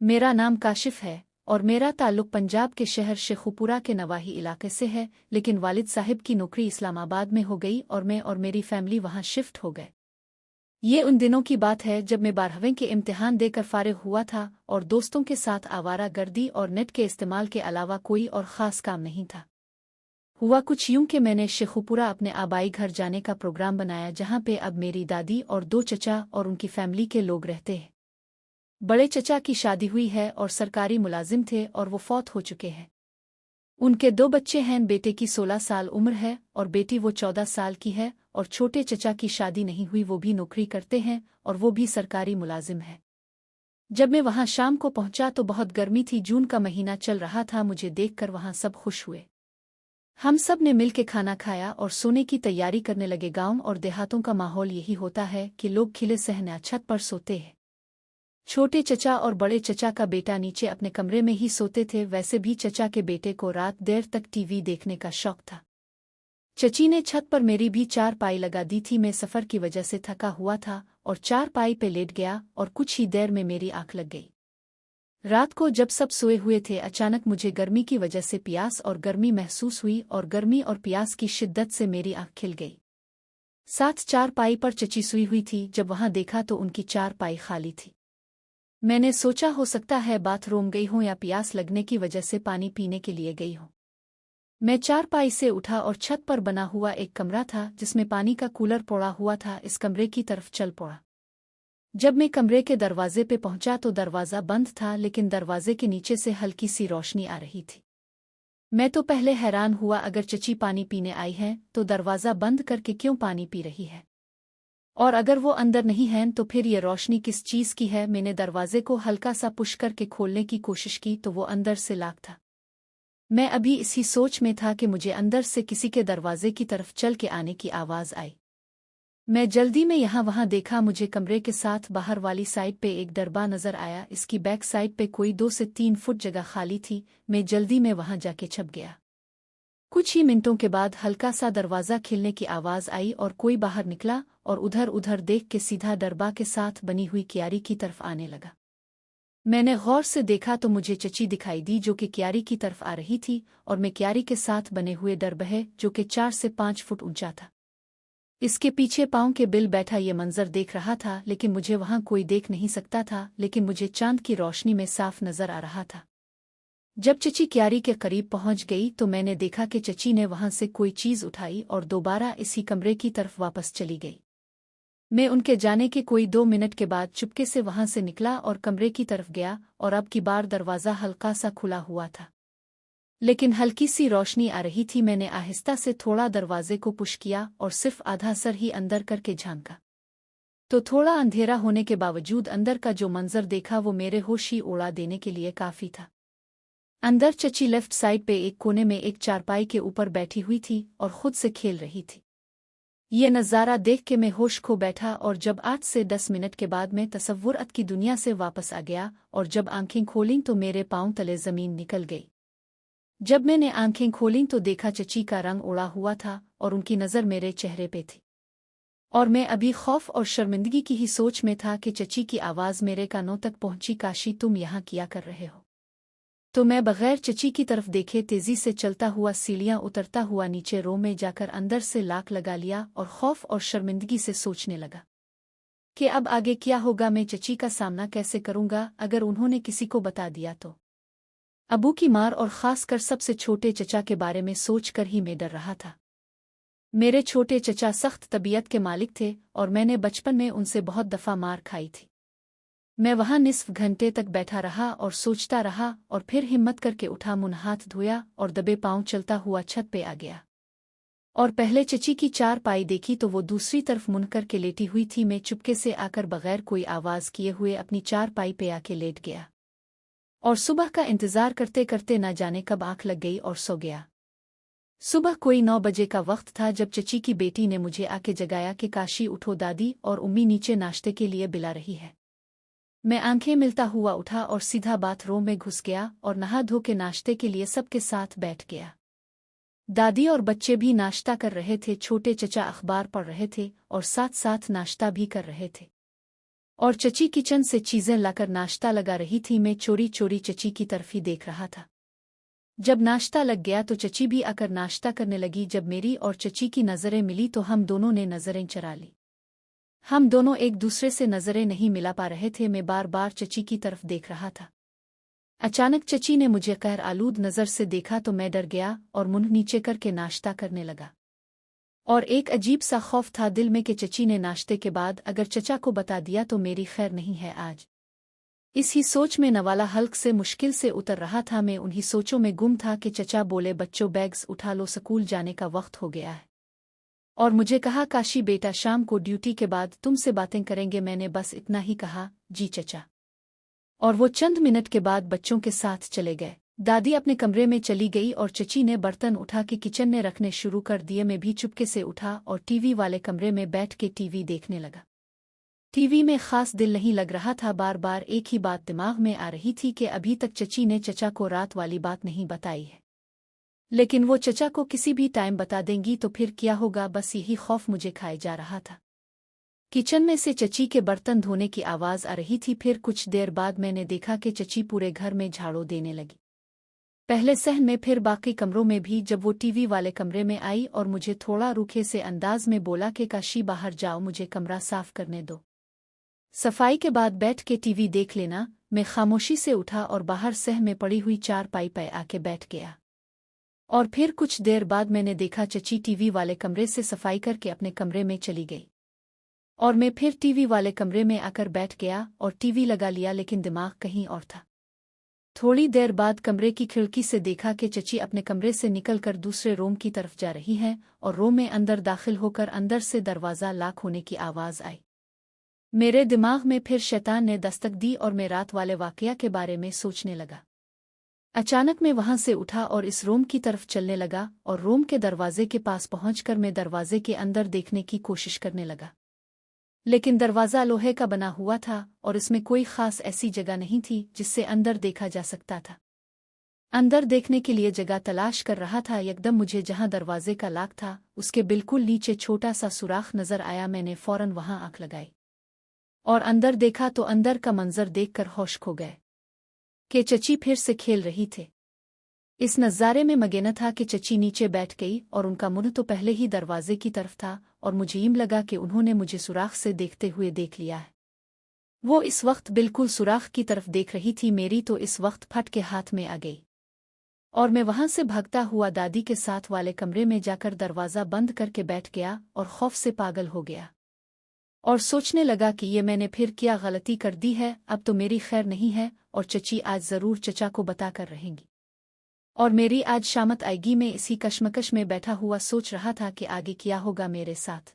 मेरा नाम काशिफ है और मेरा ताल्लुक पंजाब के शहर शेखुपुरा के नवाही इलाके से है, लेकिन वालिद साहिब की नौकरी इस्लामाबाद में हो गई और मैं और मेरी फैमिली वहाँ शिफ्ट हो गए। ये उन दिनों की बात है जब मैं 12वीं के इम्तिहान देकर फारिग हुआ था और दोस्तों के साथ आवारा गर्दी और नेट के इस्तेमाल के अलावा कोई और ख़ास काम नहीं था। हुआ कुछ यूं कि मैंने शेखुपुरा अपने आबाई घर जाने का प्रोग्राम बनाया, जहाँ पे अब मेरी दादी और 2 चचा और उनकी फैमिली के लोग रहते हैं। बड़े चचा की शादी हुई है और सरकारी मुलाजिम थे और वो फौत हो चुके हैं। उनके 2 बच्चे हैं, बेटे की 16 साल उम्र है और बेटी वो 14 साल की है, और छोटे चचा की शादी नहीं हुई, वो भी नौकरी करते हैं और वो भी सरकारी मुलाजिम है। जब मैं वहाँ शाम को पहुँचा तो बहुत गर्मी थी, जून का महीना चल रहा था। मुझे देखकर वहाँ सब खुश हुए। हम सब ने मिल के खाना खाया और सोने की तैयारी करने लगे। गाँव और देहातों का माहौल यही होता है कि लोग खिले सहना छत पर सोते हैं। छोटे चचा और बड़े चचा का बेटा नीचे अपने कमरे में ही सोते थे। वैसे भी चचा के बेटे को रात देर तक टीवी देखने का शौक था। चची ने छत पर मेरी भी चारपाई लगा दी थी। मैं सफ़र की वजह से थका हुआ था और चारपाई पे लेट गया और कुछ ही देर में मेरी आंख लग गई। रात को जब सब सोए हुए थे, अचानक मुझे गर्मी की वजह से प्यास और गर्मी महसूस हुई और गर्मी और प्यास की शिद्दत से मेरी आंख खिल गई। साथ चारपाई पर चची सोई हुई थी। जब वहां देखा तो उनकी चारपाई खाली थी। मैंने सोचा हो सकता है बाथरूम गई हूं या प्यास लगने की वजह से पानी पीने के लिए गई हूं। मैं चारपाई से उठा और छत पर बना हुआ एक कमरा था जिसमें पानी का कूलर पड़ा हुआ था, इस कमरे की तरफ चल पड़ा। जब मैं कमरे के दरवाजे पे पहुंचा तो दरवाज़ा बंद था, लेकिन दरवाजे के नीचे से हल्की सी रोशनी आ रही थी। मैं तो पहले हैरान हुआ, अगर चची पानी पीने आई है तो दरवाज़ा बंद करके क्यों पानी पी रही है, और अगर वो अंदर नहीं है तो फिर ये रोशनी किस चीज़ की है। मैंने दरवाजे को हल्का सा पुश करके खोलने की कोशिश की तो वो अंदर से लॉक था। मैं अभी इसी सोच में था कि मुझे अंदर से किसी के दरवाजे की तरफ चल के आने की आवाज़ आई। मैं जल्दी में यहाँ वहाँ देखा। मुझे कमरे के साथ बाहर वाली साइड पे एक दरबा नजर आया। इसकी बैक साइड पे कोई 2 से 3 फुट जगह खाली थी। मैं जल्दी में वहाँ जाके छप गया। कुछ ही मिनटों के बाद हल्का सा दरवाज़ा खिलने की आवाज़ आई और कोई बाहर निकला और उधर उधर देख के सीधा दरबा के साथ बनी हुई क्यारी की तरफ आने लगा। मैंने गौर से देखा तो मुझे चची दिखाई दी जो कि क्यारी की तरफ आ रही थी, और मैं क्यारी के साथ बने हुए दरबहे जो कि 4 से 5 फुट ऊंचा था, इसके पीछे पाँव के बिल बैठा ये मंजर देख रहा था। लेकिन मुझे वहां कोई देख नहीं सकता था, लेकिन मुझे चांद की रोशनी में साफ नजर आ रहा था। जब चची क्यारी के करीब पहुंच गई तो मैंने देखा कि चची ने वहां से कोई चीज उठाई और दोबारा इसी कमरे की तरफ वापस चली गई। मैं उनके जाने के कोई 2 मिनट के बाद चुपके से वहां से निकला और कमरे की तरफ गया, और अब की बार दरवाज़ा हल्का सा खुला हुआ था, लेकिन हल्की सी रोशनी आ रही थी। मैंने आहिस्ता से थोड़ा दरवाजे को पुश किया और सिर्फ आधा सर ही अंदर करके झांका तो थोड़ा अंधेरा होने के बावजूद अंदर का जो मंजर देखा वो मेरे होश ही उड़ा देने के लिए काफी था। अंदर चची लेफ्ट साइड पे एक कोने में एक चारपाई के ऊपर बैठी हुई थी और खुद से खेल रही थी। ये नज़ारा देख के मैं होश खो बैठा, और जब 8 से 10 मिनट के बाद मैं तसव्वुरात की दुनिया से वापस आ गया और जब आंखें खोलीं तो मेरे पांव तले जमीन निकल गई। जब मैंने आंखें खोलीं तो देखा चची का रंग उड़ा हुआ था और उनकी नज़र मेरे चेहरे पे थी, और मैं अभी खौफ और शर्मिंदगी की ही सोच में था कि चची की आवाज़ मेरे कानों तक पहुंची, काशी तुम यहाँ किया कर रहे हो। तो मैं बगैर चची की तरफ देखे तेजी से चलता हुआ सीढ़ियां उतरता हुआ नीचे रो में जाकर अंदर से लाक लगा लिया और खौफ और शर्मिंदगी से सोचने लगा कि अब आगे क्या होगा, मैं चची का सामना कैसे करूंगा अगर उन्होंने किसी को बता दिया तो। अबू की मार और ख़ासकर सबसे छोटे चचा के बारे में सोचकर ही मैं डर रहा था। मेरे छोटे चचा सख्त तबीयत के मालिक थे और मैंने बचपन में उनसे बहुत दफ़ा मार खाई थी। मैं वहां निस्फ घंटे तक बैठा रहा और सोचता रहा, और फिर हिम्मत करके उठा, मुंह हाथ धोया और दबे पांव चलता हुआ छत पे आ गया। और पहले चची की चारपाई देखी तो वो दूसरी तरफ मुंह करके लेटी हुई थी। मैं चुपके से आकर बगैर कोई आवाज़ किए हुए अपनी चारपाई पे आके लेट गया और सुबह का इंतज़ार करते करते न जाने कब आंख लग गई और सो गया। सुबह कोई 9 बजे का वक्त था जब चची की बेटी ने मुझे आके जगाया कि काशी उठो, दादी और उम्मी नीचे नाश्ते के लिए बुला रही है। मैं आंखें मिलता हुआ उठा और सीधा बाथरूम में घुस गया और नहा धो के नाश्ते के लिए सबके साथ बैठ गया। दादी और बच्चे भी नाश्ता कर रहे थे, छोटे चचा अखबार पढ़ रहे थे और साथ साथ नाश्ता भी कर रहे थे। और चची किचन से चीज़ें लाकर नाश्ता लगा रही थी। मैं चोरी चोरी चची की तरफ ही देख रहा था। जब नाश्ता लग गया तो चची भी आकर नाश्ता करने लगी। जब मेरी और चची की नज़रें मिली तो हम दोनों ने नज़रें चुरा ली। हम दोनों एक दूसरे से नज़रें नहीं मिला पा रहे थे। मैं बार बार चची की तरफ देख रहा था। अचानक चची ने मुझे कहर आलूद नज़र से देखा तो मैं डर गया और मुंह नीचे करके नाश्ता करने लगा। और एक अजीब सा खौफ था दिल में कि चची ने नाश्ते के बाद अगर चचा को बता दिया तो मेरी खैर नहीं है आज। इस ही सोच में नवाला हल्क से मुश्किल से उतर रहा था। मैं उन्हीं सोचों में गुम था कि चचा बोले, बच्चों बैग्स उठा लो, स्कूल जाने का वक्त हो गया है। और मुझे कहा, काशी बेटा शाम को ड्यूटी के बाद तुमसे बातें करेंगे। मैंने बस इतना ही कहा, जी चचा। और वो चंद मिनट के बाद बच्चों के साथ चले गए। दादी अपने कमरे में चली गई और चची ने बर्तन उठा के किचन में रखने शुरू कर दिए। मैं भी चुपके से उठा और टीवी वाले कमरे में बैठ के टीवी देखने लगा। टीवी में खास दिल नहीं लग रहा था। बार बार एक ही बात दिमाग में आ रही थी कि अभी तक चची ने चचा को रात वाली बात नहीं बताई है, लेकिन वो चचा को किसी भी टाइम बता देंगी तो फिर क्या होगा। बस यही खौफ मुझे खाए जा रहा था। किचन में से चची के बर्तन धोने की आवाज़ आ रही थी। फिर कुछ देर बाद मैंने देखा कि चची पूरे घर में झाड़ू देने लगी। पहले सहन में, फिर बाकी कमरों में भी। जब वो टीवी वाले कमरे में आई और मुझे थोड़ा रूखे से अंदाज में बोला कि काशी बाहर जाओ, मुझे कमरा साफ करने दो, सफाई के बाद बैठ के टीवी देख लेना। मैं खामोशी से उठा और बाहर सह में पड़ी हुई चारपाई पर आके बैठ गया। और फिर कुछ देर बाद मैंने देखा चची टीवी वाले कमरे से सफाई करके अपने कमरे में चली गई। और मैं फिर टीवी वाले कमरे में आकर बैठ गया और टीवी लगा लिया, लेकिन दिमाग कहीं और था। थोड़ी देर बाद कमरे की खिड़की से देखा कि चची अपने कमरे से निकलकर दूसरे रूम की तरफ जा रही है और रूम में अंदर दाखिल होकर अंदर से दरवाज़ा लॉक होने की आवाज़ आई। मेरे दिमाग में फिर शैतान ने दस्तक दी और मैं रात वाले वाकया के बारे में सोचने लगा। अचानक मैं वहां से उठा और इस रूम की तरफ चलने लगा और रूम के दरवाजे के पास पहुंचकर मैं दरवाजे के अंदर देखने की कोशिश करने लगा, लेकिन दरवाज़ा लोहे का बना हुआ था और इसमें कोई ख़ास ऐसी जगह नहीं थी जिससे अंदर देखा जा सकता था। अंदर देखने के लिए जगह तलाश कर रहा था। एकदम मुझे जहां दरवाजे का लॉक था उसके बिल्कुल नीचे छोटा सा सुराख नज़र आया। मैंने फौरन वहां आंख लगाई और अंदर देखा तो अंदर का मंजर देखकर होश खो गए कि चची फिर से खेल रही थे। इस नज़ारे में मगेना था कि चची नीचे बैठ गई और उनका मुंह तो पहले ही दरवाजे की तरफ था और मुझे यूं लगा कि उन्होंने मुझे सुराख से देखते हुए देख लिया है। वो इस वक्त बिल्कुल सुराख की तरफ देख रही थी। मेरी तो इस वक्त फट के हाथ में आ गई और मैं वहां से भागता हुआ दादी के साथ वाले कमरे में जाकर दरवाज़ा बंद करके बैठ गया और खौफ से पागल हो गया और सोचने लगा कि ये मैंने फिर क्या गलती कर दी है। अब तो मेरी खैर नहीं है और चची आज ज़रूर चचा को बता कर रहेंगी और मेरी आज शामत आएगी। मैं इसी कश्मकश में बैठा हुआ सोच रहा था कि आगे क्या होगा मेरे साथ।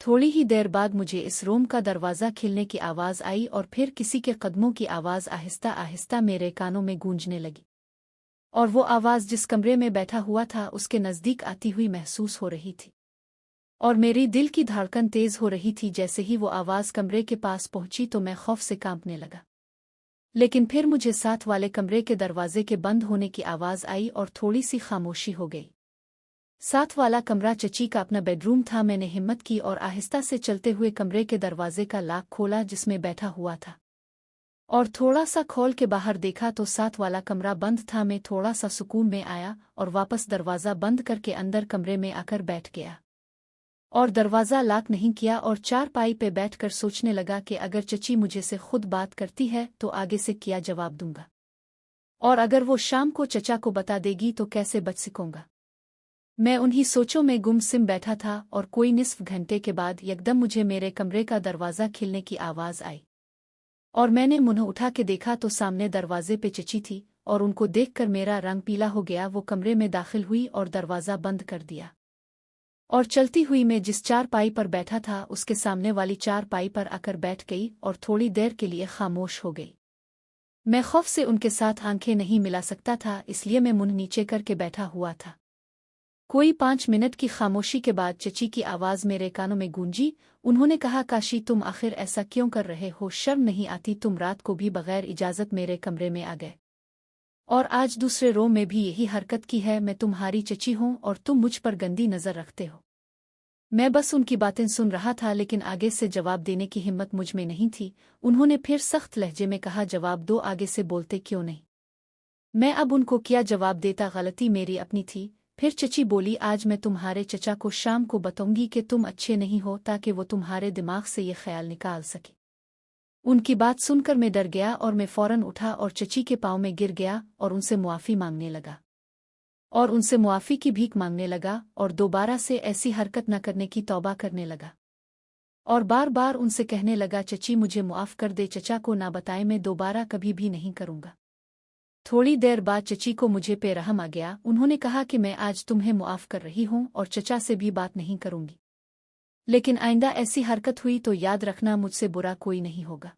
थोड़ी ही देर बाद मुझे इस रूम का दरवाज़ा खिलने की आवाज़ आई और फिर किसी के कदमों की आवाज़ आहिस्ता आहिस्ता मेरे कानों में गूंजने लगी और वो आवाज़ जिस कमरे में बैठा हुआ था उसके नज़दीक आती हुई महसूस हो रही थी और मेरी दिल की धड़कन तेज़ हो रही थी। जैसे ही वो आवाज़ कमरे के पास पहुंची तो मैं खौफ से कांपने लगा, लेकिन फिर मुझे साथ वाले कमरे के दरवाजे के बंद होने की आवाज़ आई और थोड़ी सी खामोशी हो गई। साथ वाला कमरा चची का अपना बेडरूम था। मैंने हिम्मत की और आहिस्ता से चलते हुए कमरे के दरवाजे का लॉक खोला जिसमें बैठा हुआ था और थोड़ा सा खोल के बाहर देखा तो साथ वाला कमरा बंद था। मैं थोड़ा सा सुकून में आया और वापस दरवाज़ा बंद करके अंदर कमरे में आकर बैठ गया और दरवाज़ा लॉक नहीं किया और चारपाई पे बैठकर सोचने लगा कि अगर चची मुझे से खुद बात करती है तो आगे से क्या जवाब दूंगा, और अगर वो शाम को चचा को बता देगी तो कैसे बच सकूंगा। मैं उन्हीं सोचों में गुमसिम बैठा था और कोई निस्फ घंटे के बाद एकदम मुझे मेरे कमरे का दरवाज़ा खिलने की आवाज़ आई और मैंने मुंह उठा के देखा तो सामने दरवाजे पे चची थी और उनको देखकर मेरा रंग पीला हो गया। वो कमरे में दाखिल हुई और दरवाज़ा बंद कर दिया और चलती हुई मैं जिस चारपाई पर बैठा था उसके सामने वाली चारपाई पर आकर बैठ गई और थोड़ी देर के लिए खामोश हो गई। मैं खौफ से उनके साथ आंखें नहीं मिला सकता था, इसलिए मैं मुंह नीचे करके बैठा हुआ था। कोई 5 मिनट की खामोशी के बाद चची की आवाज़ मेरे कानों में गूंजी। उन्होंने कहा, काशी तुम आखिर ऐसा क्यों कर रहे हो? शर्म नहीं आती? तुम रात को भी बगैर इजाज़त मेरे कमरे में आ गए और आज दूसरे रूम में भी यही हरकत की है। मैं तुम्हारी चची हूं और तुम मुझ पर गंदी नज़र रखते हो। मैं बस उनकी बातें सुन रहा था, लेकिन आगे से जवाब देने की हिम्मत मुझ में नहीं थी। उन्होंने फिर सख्त लहजे में कहा, जवाब दो, आगे से बोलते क्यों नहीं? मैं अब उनको क्या जवाब देता, गलती मेरी अपनी थी। फिर चची बोली, आज मैं तुम्हारे चचा को शाम को बताऊंगी कि तुम अच्छे नहीं हो, ताकि वो तुम्हारे दिमाग से ये ख्याल निकाल सके। उनकी बात सुनकर मैं डर गया और मैं फौरन उठा और चची के पाँव में गिर गया और उनसे मुआफ़ी मांगने लगा और उनसे मुआफ़ी की भीख मांगने लगा और दोबारा से ऐसी हरकत न करने की तौबा करने लगा और बार बार उनसे कहने लगा, चची मुझे मुआफ़ कर दे, चचा को ना बताए, मैं दोबारा कभी भी नहीं करूँगा। थोड़ी देर बाद चची को मुझे पे रहम आ गया। उन्होंने कहा कि मैं आज तुम्हें मुआफ़ कर रही हूँ और चचा से भी बात नहीं करूँगी, लेकिन आइंदा ऐसी हरकत हुई तो याद रखना, मुझसे बुरा कोई नहीं होगा।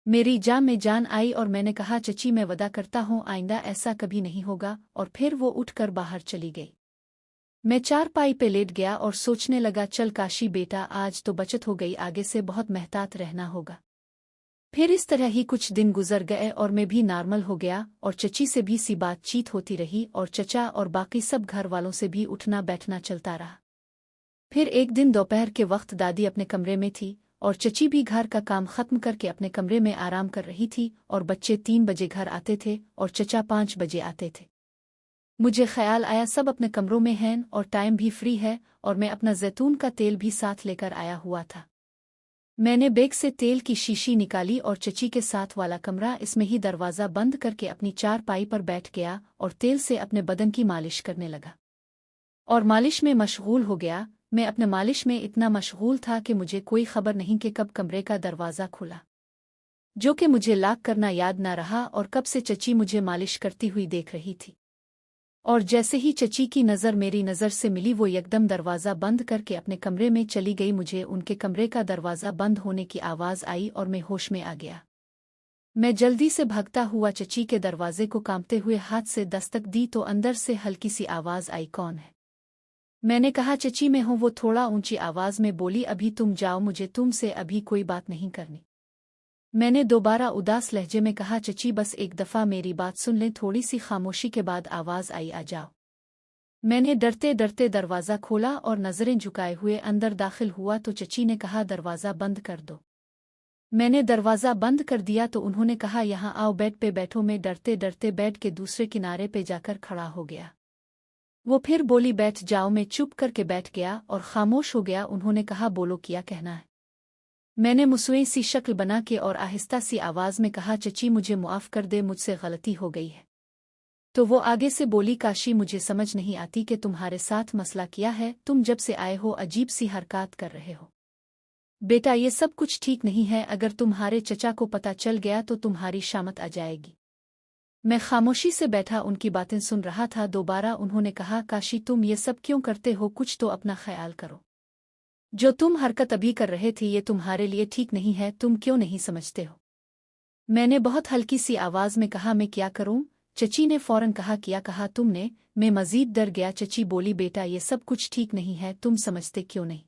मेरी जान में जान आई और मैंने कहा, चची मैं वदा करता हूँ आइंदा ऐसा कभी नहीं होगा। और फिर वो उठकर बाहर चली गई। मैं चारपाई पे लेट गया और सोचने लगा, चल काशी बेटा, आज तो बचत हो गई, आगे से बहुत मेहतात रहना होगा। फिर इस तरह ही कुछ दिन गुजर गए और मैं भी नॉर्मल हो गया और चची से भी सी बातचीत होती रही और चचा और बाकी सब घर वालों से भी उठना बैठना चलता रहा। फिर एक दिन दोपहर के वक्त दादी अपने कमरे में थी और चची भी घर का काम खत्म करके अपने कमरे में आराम कर रही थी और बच्चे 3 बजे घर आते थे और चचा 5 बजे आते थे। मुझे ख्याल आया सब अपने कमरों में हैं और टाइम भी फ्री है और मैं अपना जैतून का तेल भी साथ लेकर आया हुआ था। मैंने बैग से तेल की शीशी निकाली और चची के साथ वाला कमरा, इसमें ही दरवाज़ा बंद करके अपनी चारपाई पर बैठ गया और तेल से अपने बदन की मालिश करने लगा और मालिश में मशगूल हो गया। मैं अपने मालिश में इतना मशगूल था कि मुझे कोई खबर नहीं कि कब कमरे का दरवाज़ा खुला, जो कि मुझे लॉक करना याद न रहा और कब से चची मुझे मालिश करती हुई देख रही थी। और जैसे ही चची की नज़र मेरी नज़र से मिली, वो एकदम दरवाज़ा बंद करके अपने कमरे में चली गई। मुझे उनके कमरे का दरवाज़ा बंद होने की आवाज़ आई और मैं होश में आ गया। मैं जल्दी से भागता हुआ चची के दरवाजे को कांपते हुए हाथ से दस्तक दी तो अंदर से हल्की सी आवाज़ आई, कौन है? मैंने कहा, चची मैं हूँ। वो थोड़ा ऊंची आवाज़ में बोली, अभी तुम जाओ, मुझे तुमसे अभी कोई बात नहीं करनी। मैंने दोबारा उदास लहजे में कहा, चची बस एक दफ़ा मेरी बात सुन लें। थोड़ी सी खामोशी के बाद आवाज़ आई, आ जाओ। मैंने डरते डरते दरवाज़ा खोला और नज़रें झुकाए हुए अंदर दाखिल हुआ तो चची ने कहा, दरवाज़ा बंद कर दो। मैंने दरवाज़ा बंद कर दिया तो उन्होंने कहा, यहाँ आओ, बेड पे बैठो। मैं डरते डरते बेड के दूसरे किनारे पे जाकर खड़ा हो गया। वो फिर बोली, बैठ जाओ। मैं चुप करके बैठ गया और खामोश हो गया। उन्होंने कहा, बोलो क्या कहना है? मैंने मुस्वें सी शक्ल बना के और आहिस्ता सी आवाज़ में कहा, चची मुझे मुआफ़ कर दे, मुझसे गलती हो गई है। तो वो आगे से बोली, काशी मुझे समझ नहीं आती कि तुम्हारे साथ मसला क्या है, तुम जब से आए हो अजीब सी हरकत कर रहे हो। बेटा ये सब कुछ ठीक नहीं है, अगर तुम्हारे चचा को पता चल गया तो तुम्हारी शामत आ जाएगी। मैं खामोशी से बैठा उनकी बातें सुन रहा था। दोबारा उन्होंने कहा, काशी तुम ये सब क्यों करते हो, कुछ तो अपना ख्याल करो। जो तुम हरकत अभी कर रहे थे ये तुम्हारे लिए ठीक नहीं है, तुम क्यों नहीं समझते हो? मैंने बहुत हल्की सी आवाज़ में कहा, मैं क्या करूं? चची ने फौरन कहा, क्या कहा तुमने? मैं मजीद डर गया। चची बोली, बेटा ये सब कुछ ठीक नहीं है, तुम समझते क्यों नहीं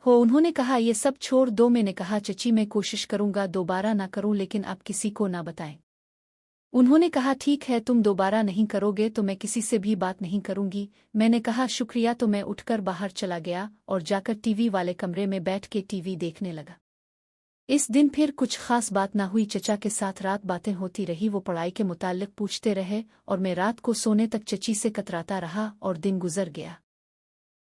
हो? उन्होंने कहा, ये सब छोड़ दो। मैंने कहा, चची मैं कोशिश करूंगा दोबारा ना करूं, लेकिन आप किसी को ना बताएं। उन्होंने कहा, ठीक है, तुम दोबारा नहीं करोगे तो मैं किसी से भी बात नहीं करूंगी। मैंने कहा, शुक्रिया। तो मैं उठकर बाहर चला गया और जाकर टीवी वाले कमरे में बैठ के टीवी देखने लगा। इस दिन फिर कुछ खास बात ना हुई। चचा के साथ रात बातें होती रही, वो पढ़ाई के मुताल्लिक पूछते रहे और मैं रात को सोने तक चची से कतराता रहा और दिन गुजर गया।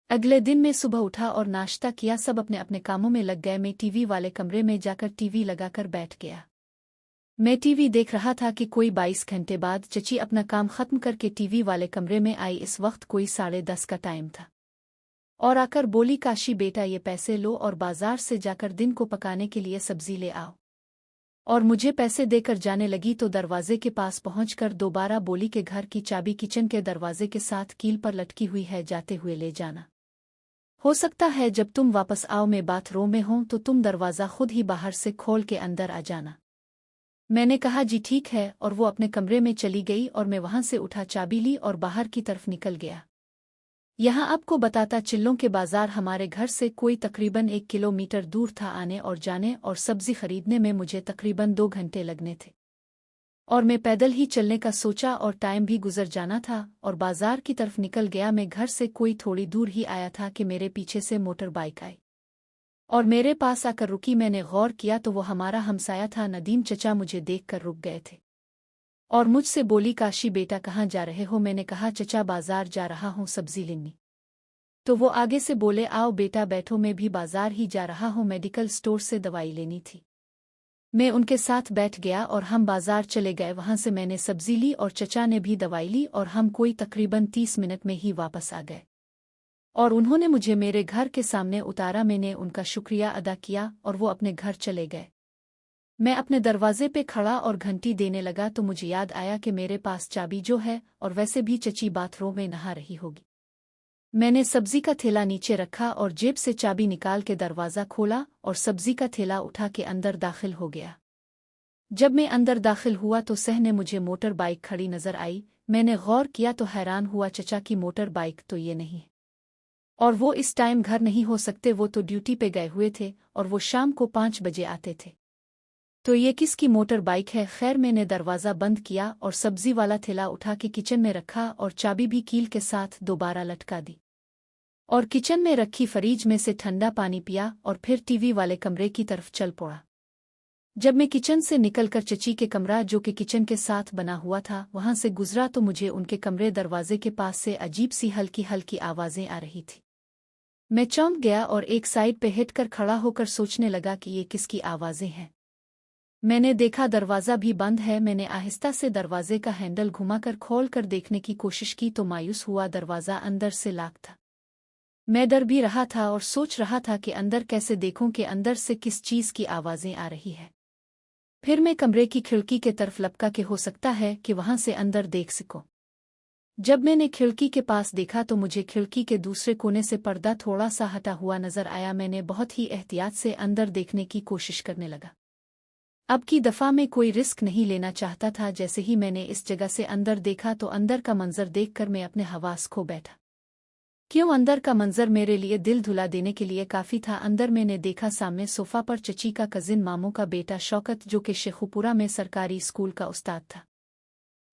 अगले दिन मैं सुबह उठा और नाश्ता किया, सब अपने अपने कामों में लग गए। मैं टीवी वाले कमरे में जाकर टीवी लगाकर बैठ गया। मैं टीवी देख रहा था कि कोई 22 घंटे बाद चची अपना काम खत्म करके टीवी वाले कमरे में आई। इस वक्त कोई 10:30 का टाइम था और आकर बोली, काशी बेटा ये पैसे लो और बाजार से जाकर दिन को पकाने के लिए सब्जी ले आओ। और मुझे पैसे देकर जाने लगी तो दरवाजे के पास पहुंचकर दोबारा बोली कि घर की चाबी किचन के दरवाजे के साथ कील पर लटकी हुई है, जाते हुए ले जाना। हो सकता है जब तुम वापस आओ मैं बाथरूम में हूं तो तुम दरवाज़ा खुद ही बाहर से खोल के अंदर आ जाना। मैंने कहा, जी ठीक है, और वो अपने कमरे में चली गई और मैं वहां से उठा, चाबी ली और बाहर की तरफ निकल गया। यहाँ आपको बताता, चिल्लों के बाजार हमारे घर से कोई तकरीबन 1 किलोमीटर दूर था। आने और जाने और सब्जी खरीदने में मुझे तकरीबन 2 घंटे लगने थे और मैं पैदल ही चलने का सोचा और टाइम भी गुजर जाना था और बाजार की तरफ निकल गया। मैं घर से कोई थोड़ी दूर ही आया था कि मेरे पीछे से मोटर बाइक आई और मेरे पास आकर रुकी। मैंने गौर किया तो वो हमारा हमसाया था। नदीम चचा मुझे देखकर रुक गए थे और मुझसे बोली, काशी बेटा कहाँ जा रहे हो? मैंने कहा, चचा बाजार जा रहा हूँ सब्जी लेनी। तो वो आगे से बोले, आओ बेटा बैठो, मैं भी बाजार ही जा रहा हूँ, मेडिकल स्टोर से दवाई लेनी थी। मैं उनके साथ बैठ गया और हम बाजार चले गए। वहां से मैंने सब्जी ली और चचा ने भी दवाई ली और हम कोई तकरीबन 30 मिनट में ही वापस आ गए और उन्होंने मुझे मेरे घर के सामने उतारा। मैंने उनका शुक्रिया अदा किया और वो अपने घर चले गए। मैं अपने दरवाजे पे खड़ा और घंटी देने लगा तो मुझे याद आया कि मेरे पास चाबी जो है, और वैसे भी चची बाथरूम में नहा रही होगी। मैंने सब्जी का थैला नीचे रखा और जेब से चाबी निकाल के दरवाज़ा खोला और सब्जी का थैला उठा के अंदर दाखिल हो गया। जब मैं अंदर दाखिल हुआ तो सहने मुझे मोटर बाइक खड़ी नजर आई। मैंने गौर किया तो हैरान हुआ, चचा की मोटर बाइक तो ये नहीं, और वो इस टाइम घर नहीं हो सकते, वो तो ड्यूटी पे गए हुए थे और वो शाम को 5 बजे आते थे। तो ये किसकी मोटर बाइक है? खैर मैंने दरवाज़ा बंद किया और सब्जी वाला थैला उठा के किचन में रखा और चाबी भी कील के साथ दोबारा लटका दी और किचन में रखी फ्रिज में से ठंडा पानी पिया और फिर टीवी वाले कमरे की तरफ चल पड़ा। जब मैं किचन से निकलकर चची के कमरा, जो कि किचन के साथ बना हुआ था, वहां से गुजरा तो मुझे उनके कमरे दरवाजे के पास से अजीब सी हल्की हल्की आवाजें आ रही थी। मैं चौंक गया और एक साइड पे हिट कर खड़ा होकर सोचने लगा कि ये किसकी आवाजें हैं। मैंने देखा दरवाज़ा भी बंद है। मैंने आहिस्ता से दरवाजे का हैंडल घुमाकर खोल कर देखने की कोशिश की तो मायूस हुआ, दरवाज़ा अंदर से लॉक था। मैं डर भी रहा था और सोच रहा था कि अंदर कैसे देखूं कि अंदर से किस चीज़ की आवाज़ें आ रही है। फिर मैं कमरे की खिड़की के तरफ लपका के हो सकता है कि वहां से अंदर देख सकूं। जब मैंने खिड़की के पास देखा तो मुझे खिड़की के दूसरे कोने से पर्दा थोड़ा सा हटा हुआ नजर आया। मैंने बहुत ही एहतियात से अंदर देखने की कोशिश करने लगा। अब की दफ़ा में कोई रिस्क नहीं लेना चाहता था। जैसे ही मैंने इस जगह से अंदर देखा तो अंदर का मंजर देखकर मैं अपने हवास खो बैठा। क्यों, अंदर का मंजर मेरे लिए दिल धुला देने के लिए काफ़ी था। अंदर मैंने देखा सामने सोफा पर चची का कजिन मामू का बेटा शौकत, जो कि शेखुपुरा में सरकारी स्कूल का उस्ताद था।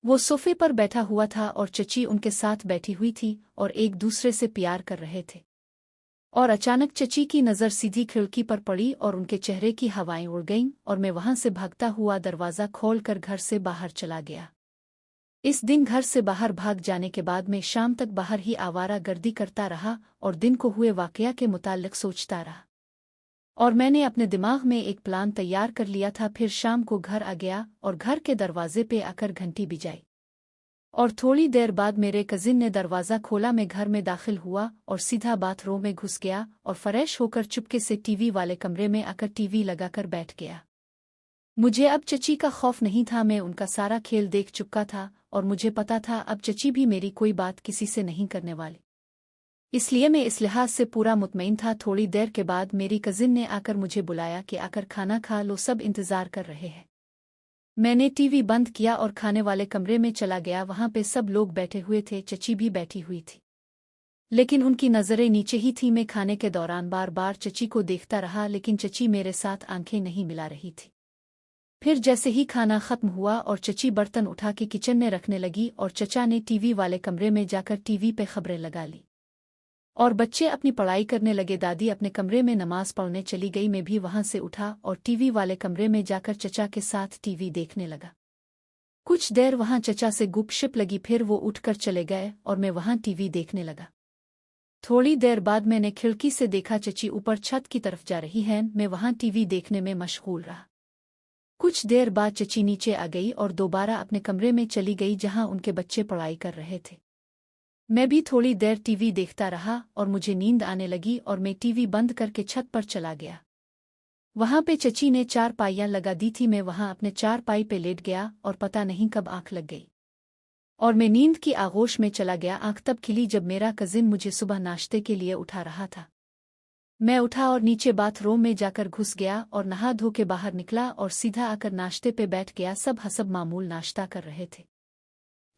वो सोफे पर बैठा हुआ था और चची उनके साथ बैठी हुई थी और एक दूसरे से प्यार कर रहे थे। और अचानक चची की नज़र सीधी खिड़की पर पड़ी और उनके चेहरे की हवाएं उड़ गईं और मैं वहां से भागता हुआ दरवाज़ा खोलकर घर से बाहर चला गया। इस दिन घर से बाहर भाग जाने के बाद मैं शाम तक बाहर ही आवारा गर्दी करता रहा और दिन को हुए वाकया के मुताल्लिक सोचता रहा। और मैंने अपने दिमाग में एक प्लान तैयार कर लिया था। फिर शाम को घर आ गया और घर के दरवाजे पे आकर घंटी बजाई और थोड़ी देर बाद मेरे कजिन ने दरवाज़ा खोला। मैं घर में दाखिल हुआ और सीधा बाथरूम में घुस गया और फ्रेश होकर चुपके से टीवी वाले कमरे में आकर टीवी लगाकर बैठ गया। मुझे अब चची का खौफ नहीं था। मैं उनका सारा खेल देख चुका था और मुझे पता था अब चची भी मेरी कोई बात किसी से नहीं करने वाली, इसलिए मैं इस लिहाज से पूरा मुतमईन था। थोड़ी देर के बाद मेरी कजिन ने आकर मुझे बुलाया कि आकर खाना खा लो, सब इंतज़ार कर रहे हैं। मैंने टीवी बंद किया और खाने वाले कमरे में चला गया। वहां पे सब लोग बैठे हुए थे, चची भी बैठी हुई थी, लेकिन उनकी नज़रें नीचे ही थी। मैं खाने के दौरान बार बार चची को देखता रहा, लेकिन चची मेरे साथ आंखें नहीं मिला रही थी। फिर जैसे ही खाना खत्म हुआ और चची बर्तन उठा के किचन में रखने लगी और चचा ने टीवी वाले कमरे में जाकर टीवी पे खबरें लगा ली और बच्चे अपनी पढ़ाई करने लगे। दादी अपने कमरे में नमाज पढ़ने चली गई। मैं भी वहां से उठा और टीवी वाले कमरे में जाकर चचा के साथ टीवी देखने लगा। कुछ देर वहां चचा से गुपशप लगी, फिर वो उठकर चले गए और मैं वहां टीवी देखने लगा। थोड़ी देर बाद मैंने खिड़की से देखा चची ऊपर छत की तरफ जा रही है। मैं वहां टीवी देखने में मशगूल रहा। कुछ देर बाद चची नीचे आ गई और दोबारा अपने कमरे में चली गई जहां उनके बच्चे पढ़ाई कर रहे थे। मैं भी थोड़ी देर टीवी देखता रहा और मुझे नींद आने लगी और मैं टीवी बंद करके छत पर चला गया। वहां पे चची ने 4 पाइयां लगा दी थी। मैं वहां अपने 4 पाई पे लेट गया और पता नहीं कब आंख लग गई और मैं नींद की आगोश में चला गया। आंख तब खिली जब मेरा कजिन मुझे सुबह नाश्ते के लिए उठा रहा था। मैं उठा और नीचे बाथरूम में जाकर घुस गया और नहा धो के बाहर निकला और सीधा आकर नाश्ते पे बैठ गया। सब हसब मामूल नाश्ता कर रहे थे।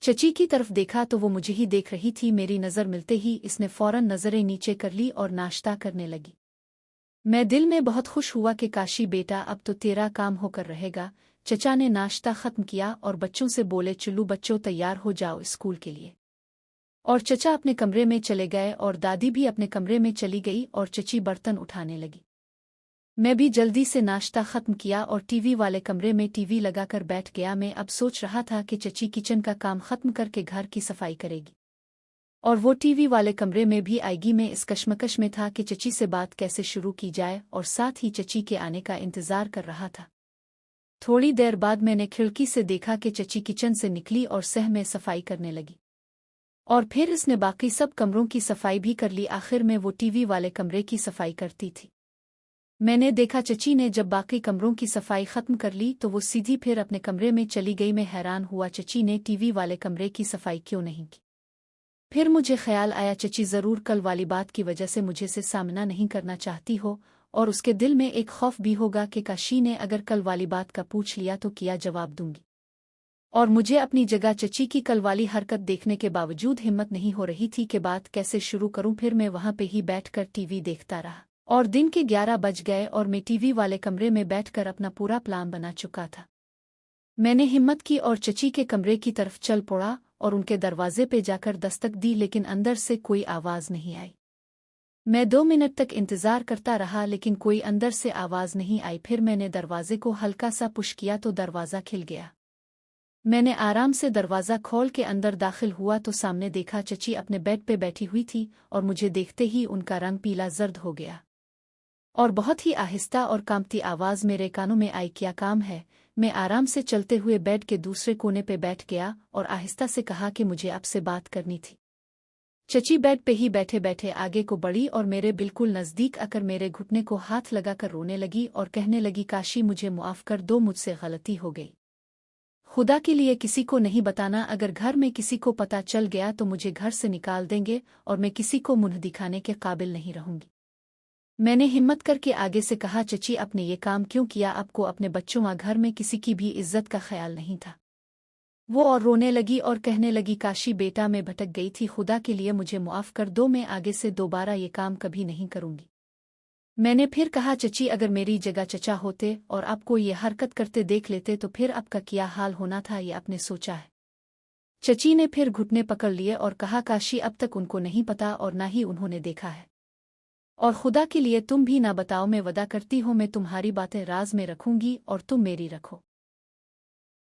चची की तरफ देखा तो वो मुझे ही देख रही थी। मेरी नज़र मिलते ही इसने फौरन नज़रें नीचे कर ली और नाश्ता करने लगी। मैं दिल में बहुत खुश हुआ कि काशी बेटा, अब तो तेरा काम होकर रहेगा। चचा ने नाश्ता ख़त्म किया और बच्चों से बोले, चलो बच्चों तैयार हो जाओ स्कूल के लिए। और चचा अपने कमरे में चले गए और दादी भी अपने कमरे में चली गई और चची बर्तन उठाने लगी। मैं भी जल्दी से नाश्ता ख़त्म किया और टीवी वाले कमरे में टीवी लगाकर बैठ गया। मैं अब सोच रहा था कि चची किचन का काम ख़त्म करके घर की सफाई करेगी और वो टीवी वाले कमरे में भी आएगी। मैं इस कश्मकश में था कि चची से बात कैसे शुरू की जाए और साथ ही चची के आने का इंतज़ार कर रहा था। थोड़ी देर बाद मैंने खिड़की से देखा कि चची किचन से निकली और सह में सफाई करने लगी और फिर इसने बाकी सब कमरों की सफाई भी कर ली। आखिर में वो टीवी वाले कमरे की सफाई करती थी। मैंने देखा चची ने जब बाकी कमरों की सफाई ख़त्म कर ली तो वो सीधी फिर अपने कमरे में चली गई। मैं हैरान हुआ, चची ने टीवी वाले कमरे की सफाई क्यों नहीं की? फिर मुझे ख्याल आया, चची ज़रूर कल वाली बात की वजह से मुझे से सामना नहीं करना चाहती हो और उसके दिल में एक खौफ भी होगा कि काशी ने अगर कल वाली बात का पूछ लिया तो क्या जवाब दूंगी। और मुझे अपनी जगह चची की कल वाली हरकत देखने के बावजूद हिम्मत नहीं हो रही थी कि बात कैसे शुरू करूं। फिर मैं वहां पे ही बैठकर टीवी देखता रहा और दिन के 11 बज गए और मैं टीवी वाले कमरे में बैठकर अपना पूरा प्लान बना चुका था। मैंने हिम्मत की और चची के कमरे की तरफ चल पड़ा और उनके दरवाजे पे जाकर दस्तक दी, लेकिन अंदर से कोई आवाज़ नहीं आई। मैं 2 मिनट तक इंतज़ार करता रहा लेकिन कोई अंदर से आवाज़ नहीं आई। फिर मैंने दरवाजे को हल्का सा पुश किया तो दरवाज़ा खिल गया। मैंने आराम से दरवाज़ा खोल के अंदर दाखिल हुआ तो सामने देखा चची अपने बेड पे बैठी हुई थी और मुझे देखते ही उनका रंग पीला जर्द हो गया और बहुत ही आहिस्ता और कांपती आवाज़ मेरे कानों में आई, क्या काम है? मैं आराम से चलते हुए बेड के दूसरे कोने पे बैठ गया और आहिस्ता से कहा कि मुझे आपसे बात करनी थी। चची बेड पे ही बैठे बैठे आगे को बढ़ी और मेरे बिल्कुल नज़दीक आकर मेरे घुटने को हाथ लगाकर रोने लगी और कहने लगी, काशी मुझे मुआफ़ कर दो, मुझसे गलती हो गई। खुदा के लिए किसी को नहीं बताना, अगर घर में किसी को पता चल गया तो मुझे घर से निकाल देंगे और मैं किसी को मुंह दिखाने के काबिल नहीं रहूंगी। मैंने हिम्मत करके आगे से कहा, चची आपने ये काम क्यों किया? आपको अपने बच्चों व घर में किसी की भी इज्जत का ख्याल नहीं था। वो और रोने लगी और कहने लगी, काशी बेटा मैं भटक गई थी, खुदा के लिए मुझे मुआफ़ कर दो, मैं आगे से दोबारा ये काम कभी नहीं करूंगी। मैंने फिर कहा, चची अगर मेरी जगह चचा होते और आपको ये हरकत करते देख लेते तो फिर आपका क्या हाल होना था, ये आपने सोचा है? चची ने फिर घुटने पकड़ लिए और कहा, काशी अब तक उनको नहीं पता और ना ही उन्होंने देखा है और खुदा के लिए तुम भी ना बताओ, मैं वदा करती हूँ मैं तुम्हारी बातें राज में रखूंगी और तुम मेरी रखो।